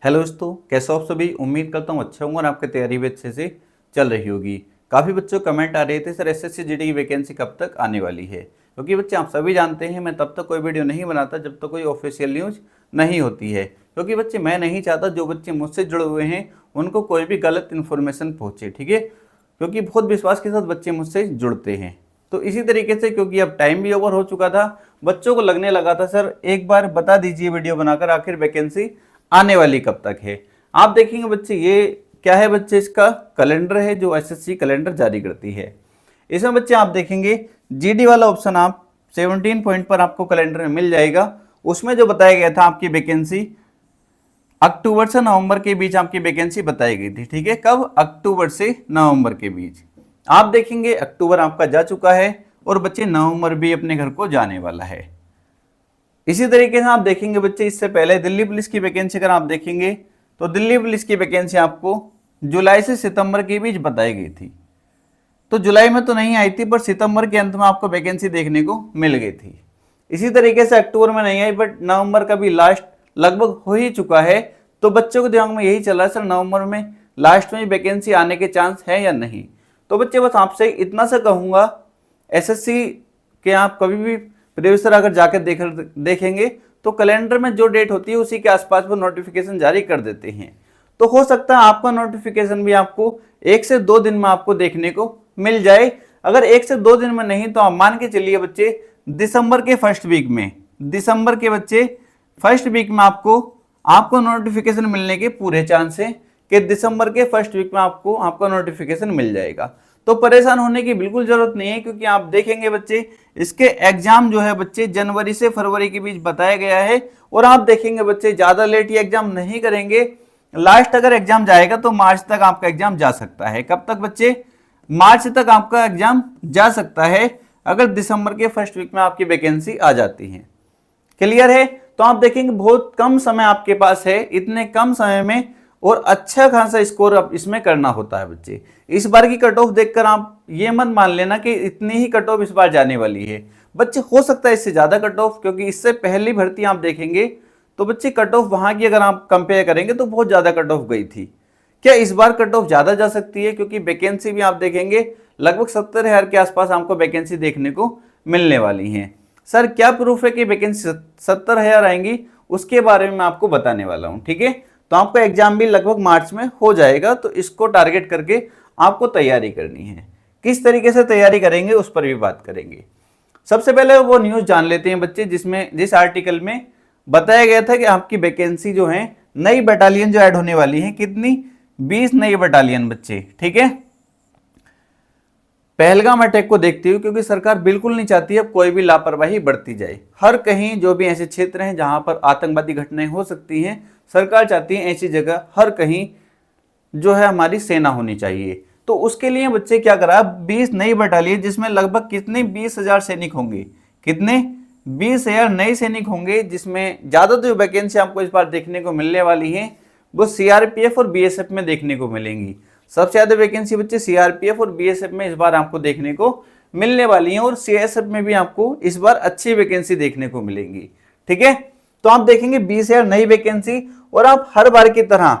Hello दोस्तों, कैसे हो आप सभी। उम्मीद करता हूँ अच्छे होंगे और आपकी तैयारी भी अच्छे से चल रही होगी। काफ़ी बच्चों कमेंट आ रहे थे सर एसएससी जीडी की वैकेंसी कब तक आने वाली है, क्योंकि बच्चे आप सभी जानते हैं मैं तब तक कोई वीडियो नहीं बनाता जब तक कोई ऑफिशियल न्यूज़ नहीं होती है। क्योंकि बच्चे मैं नहीं चाहता जो बच्चे मुझसे जुड़े हुए हैं उनको कोई भी गलत इन्फॉर्मेशन पहुँचे, ठीक है। क्योंकि बहुत विश्वास के साथ बच्चे मुझसे जुड़ते हैं। तो इसी तरीके से क्योंकि अब टाइम भी ओवर हो चुका था, बच्चों को लगने लगा था सर एक बार बता दीजिए वीडियो बनाकर आखिर वैकेंसी आने वाली कब तक है। आप देखेंगे बच्चे ये क्या है, बच्चे इसका कैलेंडर है जो एसएससी कैलेंडर जारी करती है। इसमें बच्चे आप देखेंगे जीडी वाला ऑप्शन आप 17 पॉइंट पर आपको कैलेंडर में मिल जाएगा। उसमें जो बताया गया था आपकी वैकेंसी अक्टूबर से नवंबर के बीच आपकी वैकेंसी बताई गई थी, ठीक है। कब? अक्टूबर से नवंबर के बीच। आप देखेंगे अक्टूबर आपका जा चुका है और बच्चे नवंबर भी अपने घर को जाने वाला है। इसी तरीके से आप देखेंगे बच्चे इससे पहले दिल्ली पुलिस की वैकेंसी अगर आप देखेंगे तो दिल्ली पुलिस की वैकेंसी आपको जुलाई से सितंबर के बीच बताई गई थी। तो जुलाई में तो नहीं आई थी पर सितंबर के अंत में आपको वैकेंसी देखने को मिल गई थी। इसी तरीके से अक्टूबर में नहीं आई बट नवंबर का भी लास्ट लगभग हो ही चुका है। तो बच्चों के दिमाग में यही चल रहा है सर नवंबर में लास्ट में वैकेंसी आने के चांस है या नहीं। तो बच्चे बस आपसे इतना सा कहूँगा, एसएससी के आप कभी भी प्रीवियस अगर जाकर देखेंगे तो कैलेंडर में जो डेट होती है उसी के आसपास वो नोटिफिकेशन जारी कर देते हैं। तो हो सकता है आपका नोटिफिकेशन भी आपको 1 से 2 दिन में आपको देखने को मिल जाए। अगर 1 से 2 दिन में नहीं तो आप मान के चलिए बच्चे दिसंबर के फर्स्ट वीक में, दिसंबर के बच्चे फर्स्ट वीक में आपको नोटिफिकेशन मिलने के पूरे चांस है कि दिसंबर के फर्स्ट वीक में आपको नोटिफिकेशन मिल जाएगा। तो परेशान होने की बिल्कुल जरूरत नहीं है, क्योंकि आप देखेंगे बच्चे इसके एग्जाम जो है बच्चे जनवरी से फरवरी के बीच बताया गया है। और आप देखेंगे बच्चे ज्यादा लेट ये एग्जाम नहीं करेंगे। लास्ट अगर एग्जाम जाएगा तो मार्च तक आपका एग्जाम जा सकता है। कब तक बच्चे? मार्च तक आपका एग्जाम जा सकता है अगर दिसंबर के फर्स्ट वीक में आपकी वैकेंसी आ जाती है। क्लियर है? तो आप देखेंगे बहुत कम समय आपके पास है, इतने कम समय में और अच्छा खासा स्कोर अब इसमें करना होता है बच्चे। इस बार की कट ऑफ देखकर आप ये मत मान लेना कि इतनी ही कट ऑफ इस बार जाने वाली है बच्चे। हो सकता है इससे ज्यादा कट ऑफ, क्योंकि इससे पहली भर्ती आप देखेंगे तो बच्चे कट ऑफ वहां की अगर आप कंपेयर करेंगे तो बहुत ज्यादा कट ऑफ गई थी। क्या इस बार कट ऑफ ज्यादा जा सकती है? क्योंकि वैकेंसी भी आप देखेंगे लगभग 70,000 के आसपास आपको वैकेंसी देखने को मिलने वाली है। सर क्या प्रूफ है कि वैकेंसी 70,000 आएंगी? उसके बारे में मैं आपको बताने वाला हूं, ठीक है। तो आपका एग्जाम भी लगभग मार्च में हो जाएगा, तो इसको टारगेट करके आपको तैयारी करनी है। किस तरीके से तैयारी करेंगे उस पर भी बात करेंगे। सबसे पहले वो न्यूज जान लेते हैं बच्चे जिस आर्टिकल में बताया गया था कि आपकी वैकेंसी जो है नई बटालियन जो ऐड होने वाली है, कितनी? 20 नई बटालियन बच्चे, ठीक है। पहलगाम अटैक को देखते हुए, क्योंकि सरकार बिल्कुल नहीं चाहती अब कोई भी लापरवाही बढ़ती जाए। हर कहीं जो भी ऐसे क्षेत्र हैं जहां पर आतंकवादी घटनाएं हो सकती हैं, सरकार चाहती है ऐसी जगह हर कहीं जो है हमारी सेना होनी चाहिए। तो उसके लिए बच्चे क्या करा, 20 नई बटालियन जिसमें लगभग कितने 20,000 सैनिक होंगे। कितने? 20,000 नए सैनिक होंगे, जिसमें ज्यादा जो वैकेंसी आपको इस बार देखने को मिलने वाली है वो सीआरपीएफ और बीएसएफ में देखने को मिलेंगी। सबसे ज्यादा वैकेंसी बच्चे सीआरपीएफ और बीएसएफ में इस बार आपको देखने को मिलने वाली है, और सीएसएफ में भी आपको इस बार अच्छी वैकेंसी देखने को मिलेंगी, ठीक है। तो आप देखेंगे 20,000 नई वैकेंसी, और आप हर बार की तरह,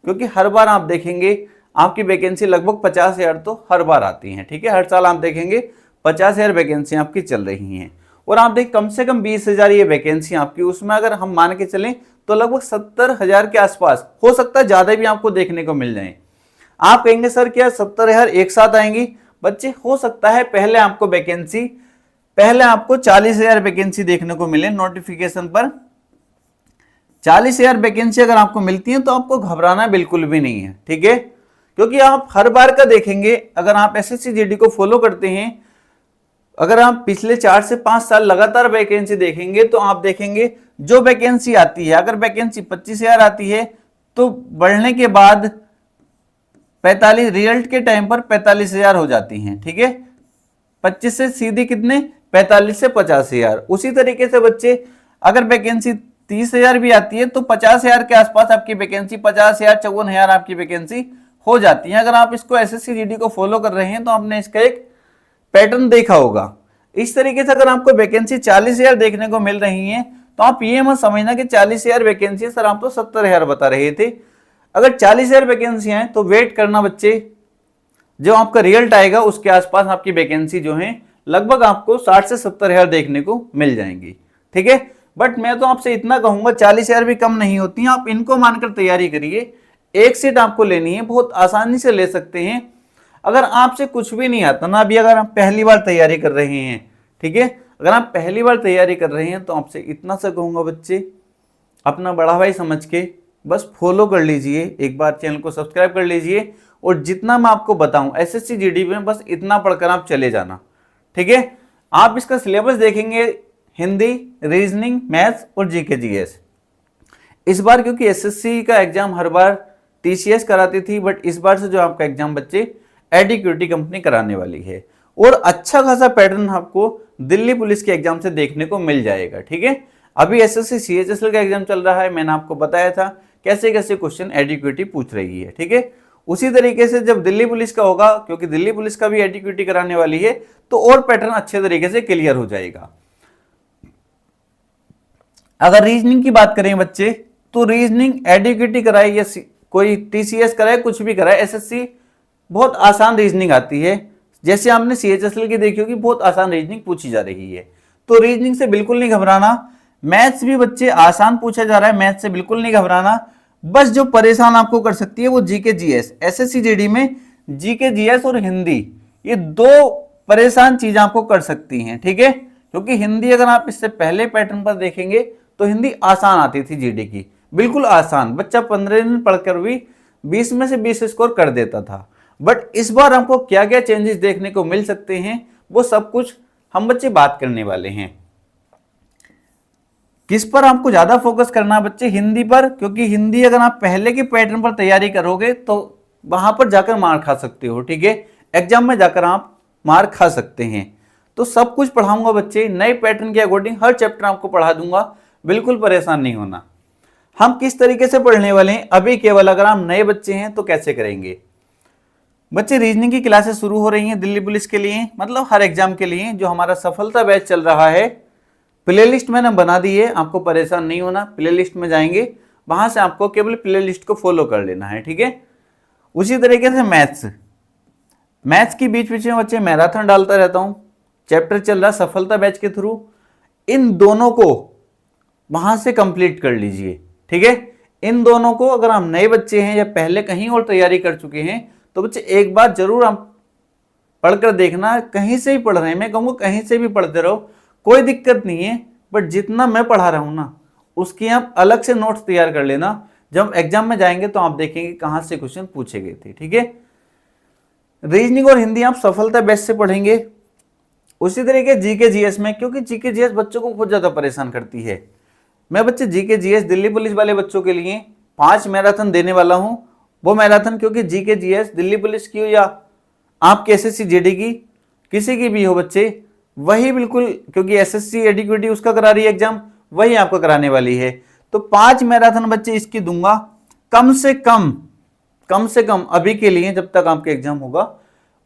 क्योंकि हर बार आप देखेंगे आपकी वैकेंसी लगभग 50,000 तो हर बार आती है, ठीक है। हर साल आप देखेंगे 50,000 वैकेंसी आपकी चल रही हैं। और आप देख कम से कम 20,000 ये वैकेंसी आपकी, उसमें अगर हम मान के चलें तो लगभग 70,000 के आसपास, हो सकता है ज्यादा भी आपको देखने को मिल जाए। आप कहेंगे सर क्या 70,000 एक साथ आएंगी? बच्चे हो सकता है पहले आपको 40,000 वैकेंसी देखने को मिले नोटिफिकेशन पर। 40,000 वैकेंसी अगर आपको मिलती है तो आपको घबराना बिल्कुल भी नहीं है, ठीक है। क्योंकि आप हर बार का देखेंगे, अगर आप एसएससी जीडी को फॉलो करते हैं, अगर आप पिछले 4 से 5 साल लगातार वैकेंसी देखेंगे तो आप देखेंगे जो वैकेंसी आती है, अगर वैकेंसी 25,000 आती है तो बढ़ने के बाद 45 रिजल्ट के टाइम पर 45,000 हो जाती हैं, ठीक है। 25 से सीधी कितने? 45 से 50,000। उसी तरीके से बच्चे अगर वैकेंसी 30,000 भी आती है तो 50,000 के आसपास आपकी वैकेंसी, 50,000 54,000 आपकी वैकेंसी हो जाती है। अगर आप इसको एसएससी जीडी को फॉलो कर रहे हैं तो आपने इसका एक पैटर्न देखा होगा। इस तरीके से अगर आपको वैकेंसी 40,000 देखने को मिल रही है तो आप ये मत समझना कि 40,000 वैकेंसी है सर, आप तो 70,000 बता रहे थे। अगर 40,000 वैकेंसी हैं तो वेट करना बच्चे, जो आपका रिजल्ट आएगा उसके आसपास आपकी वैकेंसी जो है लगभग आपको 60 से 70,000 देखने को मिल जाएंगी। ठीक है, बट मैं तो आपसे इतना कहूंगा 40,000 भी कम नहीं होती हैं, आप इनको मानकर तैयारी करिए। एक सीट आपको लेनी है, बहुत आसानी से ले सकते हैं। अगर आपसे कुछ भी नहीं आता ना, अभी अगर आप पहली बार तैयारी कर रहे हैं, ठीक है, अगर आप पहली बार तैयारी कर रहे हैं तो आपसे इतना सा कहूंगा बच्चे, अपना बड़ा भाई समझ के बस फॉलो कर लीजिए, एक बार चैनल को सब्सक्राइब कर लीजिए, और जितना मैं आपको बताऊं एसएससी जीडी में बस इतना पढ़कर आप चले जाना। ठीक है, आप इसका सिलेबस देखेंगे, हिंदी, रीजनिंग, मैथ्स और जीके जीएस। इस बार क्योंकि एसएससी का एग्जाम हर बार टीसीएस कराती थी, बट इस बार से जो आपका एग्जाम बच्चे एडीक्यूटी कंपनी कराने वाली है, और अच्छा खासा पैटर्न आपको दिल्ली पुलिस के एग्जाम से देखने को मिल जाएगा। ठीक है, अभी एसएससी सीएचएसएल का एग्जाम चल रहा है, मैंने आपको बताया था कैसे कैसे क्वेश्चन एडीक्यूटी पूछ रही है। ठीक है, उसी तरीके से जब दिल्ली पुलिस का होगा, क्योंकि दिल्ली पुलिस का भी एडीक्यूटी कराने वाली है, तो और पैटर्न अच्छे तरीके से क्लियर हो जाएगा। अगर रीजनिंग की बात करें बच्चे, तो रीजनिंग एडीक्यूटी कराए या कोई टीसीएस कराए, कुछ भी कराए, एसएससी बहुत आसान रीजनिंग आती है। जैसे आपने सीएचएसएल की देखी होगी, बहुत आसान रीजनिंग पूछी जा रही है, तो रीजनिंग से बिल्कुल नहीं घबराना। मैथ्स भी बच्चे आसान पूछा जा रहा है, मैथ्स से बिल्कुल नहीं घबराना। बस जो परेशान आपको कर सकती है वो जीके जीएस। एसएससी जीडी में जीके जीएस और हिंदी, ये दो परेशान चीज आपको कर सकती हैं। ठीक है, क्योंकि हिंदी अगर आप इससे पहले पैटर्न पर देखेंगे तो हिंदी आसान आती थी जीडी की, बिल्कुल आसान, बच्चा 15 दिन पढ़कर भी 20 में से 20 स्कोर कर देता था। बट इस बार हमको क्या क्या चेंजेस देखने को मिल सकते हैं, वो सब कुछ हम बच्चे बात करने वाले हैं। किस पर आपको ज्यादा फोकस करना है बच्चे? हिंदी पर, क्योंकि हिंदी अगर आप पहले के पैटर्न पर तैयारी करोगे तो वहां पर जाकर मार खा सकते हो। ठीक है, एग्जाम में जाकर आप मार खा सकते हैं। तो सब कुछ पढ़ाऊंगा बच्चे, नए पैटर्न के अकॉर्डिंग हर चैप्टर आपको पढ़ा दूंगा, बिल्कुल परेशान नहीं होना। हम किस तरीके से पढ़ने वाले हैं अभी, केवल अगर आप नए बच्चे हैं तो कैसे करेंगे बच्चे, रीजनिंग की क्लासेस शुरू हो रही हैं दिल्ली पुलिस के लिए, मतलब हर एग्जाम के लिए। जो हमारा सफलता बैच चल रहा है, प्लेलिस्ट मैंने बना दी है, आपको परेशान नहीं होना। प्लेलिस्ट में जाएंगे, वहां से आपको केवल प्लेलिस्ट को फॉलो कर लेना है। ठीक है, उसी तरीके से मैथ्स की बीच बीच में बच्चे मैराथन डालता रहता हूं, चैप्टर चल रहा सफलता बैच के थ्रू, इन दोनों को वहां से कंप्लीट कर लीजिए। ठीक है, इन दोनों को, अगर हम नए बच्चे हैं या पहले कहीं और तैयारी कर चुके हैं, तो बच्चे एक बार जरूर हम पढ़कर देखना। कहीं से भी पढ़ रहे हैं, मैं कहूँगा कहीं से भी पढ़ते रहो, कोई दिक्कत नहीं है, बट जितना मैं पढ़ा रहा हूं ना, उसके आप अलग से नोट्स तैयार कर लेना। जब एग्जाम में जाएंगे तो आप देखेंगे कहां से क्वेश्चन पूछे गए थे। ठीक है, रीजनिंग और हिंदी आप सफलता बेस से पढ़ेंगे। उसी तरीके जीके जीएस में, क्योंकि जीके जीएस बच्चों को बहुत ज्यादा परेशान करती है, मैं बच्चे जीके जीएस दिल्ली पुलिस वाले बच्चों के लिए 5 मैराथन देने वाला हूं। वो मैराथन क्योंकि जीके जीएस दिल्ली पुलिस की हो या आपके एसएससी जीडी की, किसी की भी हो बच्चे, वही बिल्कुल, क्योंकि एसएससी एडीक्यूटी उसका करा रही है एग्जाम, वही आपको कराने वाली है। तो 5 मैराथन बच्चे इसकी दूंगा, कम से कम अभी के लिए, जब तक आपके एग्जाम होगा,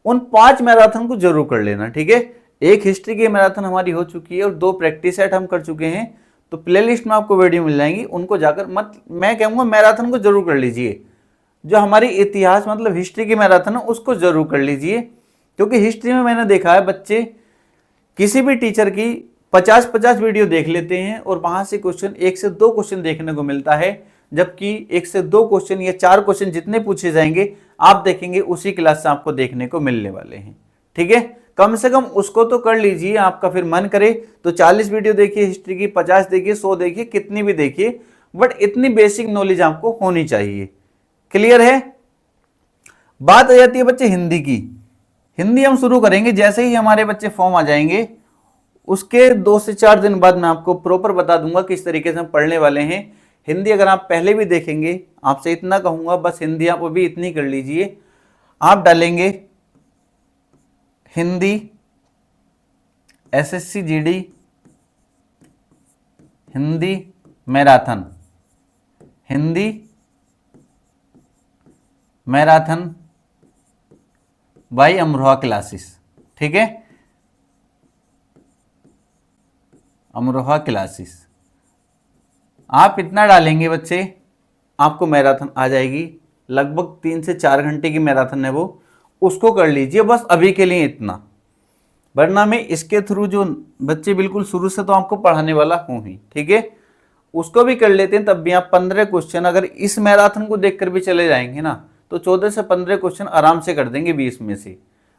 उन 5 मैराथन को जरूर कर लेना। ठीक है, एक हिस्ट्री की मैराथन हमारी हो चुकी है और 2 प्रैक्टिस सेट हम कर चुके हैं, तो प्लेलिस्ट में आपको वीडियो मिल जाएंगी, उनको जाकर मैं कहूंगा मैराथन को जरूर कर लीजिए। जो हमारी इतिहास मतलब हिस्ट्री की मैराथन है उसको जरूर कर लीजिए, क्योंकि हिस्ट्री में मैंने देखा है बच्चे किसी भी टीचर की 50-50 वीडियो देख लेते हैं और वहां से क्वेश्चन 1 से 2 क्वेश्चन देखने को मिलता है, जबकि 1 से 2 क्वेश्चन या 4 क्वेश्चन जितने पूछे जाएंगे आप देखेंगे उसी क्लास से आपको देखने को मिलने वाले हैं। ठीक है, कम से कम उसको तो कर लीजिए। आपका फिर मन करे तो 40 वीडियो देखिए हिस्ट्री की, 50 देखिए, 100 देखिए, कितनी भी देखिए, बट इतनी बेसिक नॉलेज आपको होनी चाहिए। क्लियर है? बात आ जाती है बच्चे हिंदी की। हिंदी हम शुरू करेंगे जैसे ही हमारे बच्चे फॉर्म आ जाएंगे, उसके 2 से 4 दिन बाद मैं आपको प्रॉपर बता दूंगा किस तरीके से हम पढ़ने वाले हैं। हिंदी अगर आप पहले भी देखेंगे, आपसे इतना कहूंगा बस हिंदी आप अभी इतनी कर लीजिए। आप डालेंगे Hindi SSC GD Hindi marathon, Hindi marathon by Amroha classes. ठीक है, अमरोहा क्लासेस, आप इतना डालेंगे बच्चे, आपको मैराथन आ जाएगी। लगभग 3 से 4 घंटे की मैराथन है वो, उसको कर लीजिए बस अभी के लिए इतना। वरना मैं इसके थ्रू जो बच्चे बिल्कुल शुरू से तो आपको पढ़ाने वाला हूँ ही, ठीक है, उसको भी कर लेते हैं। तब भी आप 15 क्वेश्चन अगर इस मैराथन को देखकर भी चले जाएंगे ना, तो 14 से 15 क्वेश्चन आराम से कर देंगे 20 में से।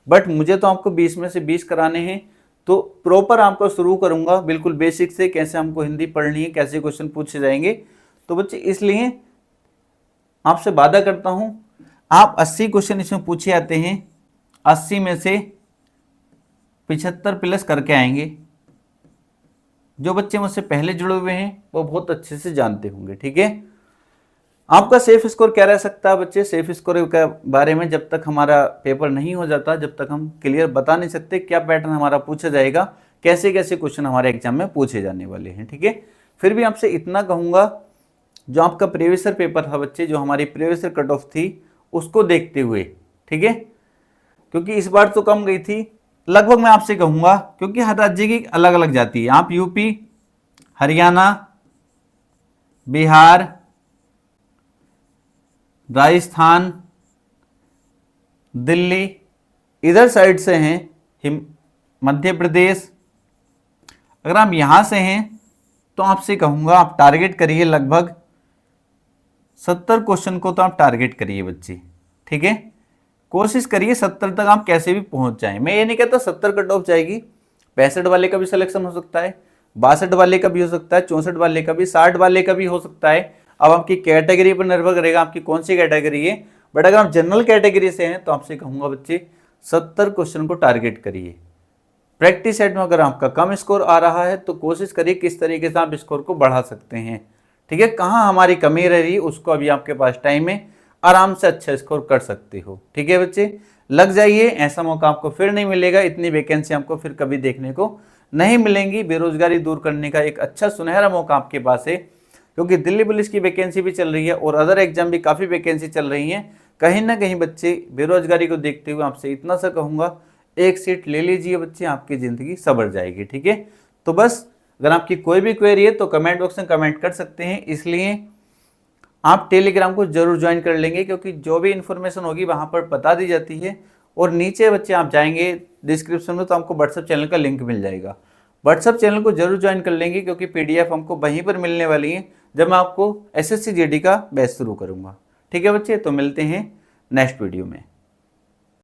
बट मुझे तो आपको 20 में से 20 कराने हैं, तो प्रॉपर आपको शुरू करूंगा बिल्कुल बेसिक से, कैसे हमको हिंदी पढ़नी है, कैसे क्वेश्चन पूछे जाएंगे। तो बच्चे इसलिए आपसे वादा करता हूं, आप 80 क्वेश्चन इसमें पूछे आते हैं, 80 में से 75 प्लस करके आएंगे। जो बच्चे मुझसे पहले जुड़े हुए हैं वो बहुत अच्छे से जानते होंगे, ठीक है। आपका सेफ स्कोर क्या रह सकता है बच्चे? सेफ स्कोर के बारे में जब तक हमारा पेपर नहीं हो जाता, जब तक हम क्लियर बता नहीं सकते क्या पैटर्न हमारा पूछा जाएगा, कैसे कैसे क्वेश्चन हमारे एग्जाम में पूछे जाने वाले हैं, ठीक है। फिर भी आपसे इतना कहूंगा, जो आपका प्रीवियस ईयर पेपर था बच्चे, जो हमारी प्रीवियस ईयर कट ऑफ थी, उसको देखते हुए, ठीक है, क्योंकि इस बार तो कम गई थी लगभग, मैं आपसे कहूंगा, क्योंकि हर राज्य की अलग अलग जाती है। आप यूपी, हरियाणा, बिहार, राजस्थान, दिल्ली, इधर साइड से हैं, मध्य प्रदेश, अगर आप यहां से हैं तो आपसे कहूंगा आप टारगेट करिए लगभग 70 क्वेश्चन को, तो आप टारगेट करिए बच्चे, ठीक है। कोशिश करिए 70 तक आप कैसे भी पहुंच जाएं। मैं ये नहीं कहता 70 कट ऑफ जाएगी, 65 वाले का भी सिलेक्शन हो सकता है, 62 वाले का भी हो सकता है, 64 वाले का भी, 60 वाले का भी हो सकता है। अब आपकी कैटेगरी पर निर्भर करेगा आपकी कौन सी कैटेगरी है। बट अगर आप जनरल कैटेगरी से हैं तो आपसे कहूंगा बच्चे 70 क्वेश्चन को टारगेट करिए। प्रैक्टिस सेट में अगर आपका कम स्कोर आ रहा है तो कोशिश करिए किस तरीके से आप स्कोर को बढ़ा सकते हैं, ठीक है। कहाँ हमारी कमी रह रही है उसको अभी आपके पास टाइम है, आराम से अच्छा स्कोर कर सकते हो, ठीक है बच्चे। लग जाइए, ऐसा मौका आपको फिर नहीं मिलेगा, इतनी वैकेंसी आपको फिर कभी देखने को नहीं मिलेंगी। बेरोजगारी दूर करने का एक अच्छा सुनहरा मौका आपके पास है, क्योंकि दिल्ली पुलिस की वैकेंसी भी चल रही है और अदर एग्जाम भी काफ़ी वैकेंसी चल रही हैं। कहीं ना कहीं बच्चे बेरोजगारी को देखते हुए आपसे इतना सा कहूँगा, एक सीट ले लीजिए बच्चे, आपकी ज़िंदगी संवर जाएगी, ठीक है। तो बस अगर आपकी कोई भी क्वेरी है तो कमेंट बॉक्स में कमेंट कर सकते हैं। इसलिए आप टेलीग्राम को जरूर ज्वाइन कर लेंगे, क्योंकि जो भी इन्फॉर्मेशन होगी वहाँ पर बता दी जाती है। और नीचे बच्चे आप जाएंगे डिस्क्रिप्शन में तो आपको व्हाट्सएप चैनल का लिंक मिल जाएगा। व्हाट्सएप चैनल को जरूर ज्वाइन कर लेंगे, क्योंकि PDF हमको वहीं पर मिलने वाली है जब मैं आपको SSC GD का बैच शुरू करूँगा, ठीक है बच्चे। तो मिलते हैं नेक्स्ट वीडियो में।